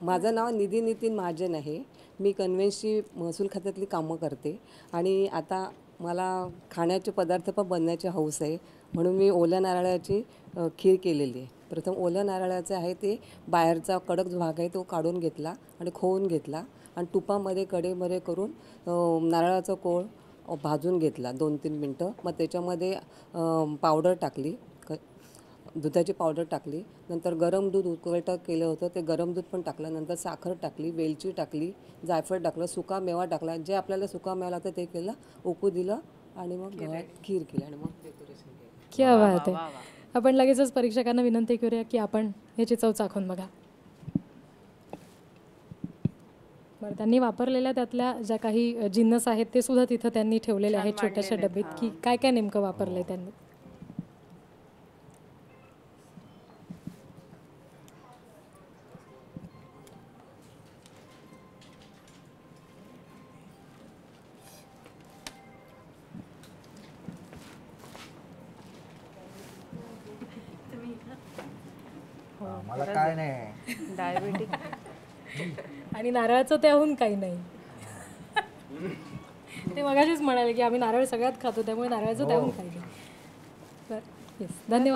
माझं नाव निधी नितीन महाजन आहे. मी कन्व्हेन्सची महसूल खात्यातली कामं करते आणि आता मला खाण्याचे पदार्थ पण बनण्याची हौस आहे. म्हणून मी ओल्या नारळाची खीर केलेली आहे. प्रथम ओल्या नारळाचं आहे ते बाहेरचा कडक भाग आहे तो काढून घेतला आणि खोवून घेतला आणि तुपामध्ये कढईमध्ये करून नारळाचा कोळ भाजून घेतला 2-3 मिनटं. मग त्याच्यामध्ये पावडर टाकली, दुधाची पावडर टाकली. नंतर गरम दूध उकळत केलं होतं ते गरम दूध पण टाकलं. नंतर साखर टाकली, वेलची टाकली, जायफळ टाकलं, सुका मेवा टाकला. जे आपल्याला सुका मेवा लागतं ते केलं, उकळू दिलं आणि मग गव्हात खीर केली आणि मग डेकोरेशन केलं. क्या बात आहे. आपण लगेचच परीक्षकांना विनंती करूया की आपण ह्याची चव चाखून बघा. बरं, त्यांनी वापरलेल्या त्यातल्या ज्या काही जिन्नस आहेत ते सुद्धा तिथं त्यांनी ठेवलेले आहेत छोट्याशा डब्यात, की काय काय नेमकं वापरलंय त्यांनी. मला काय नाही डायबिटिक आणि नारळाचं त्याहून काही नाही. ते मगाशीच म्हणाले की आम्ही नारळ सगळ्यात खातो त्यामुळे नारळाचं त्याहून काही नाही. बरं, येस, धन्यवाद.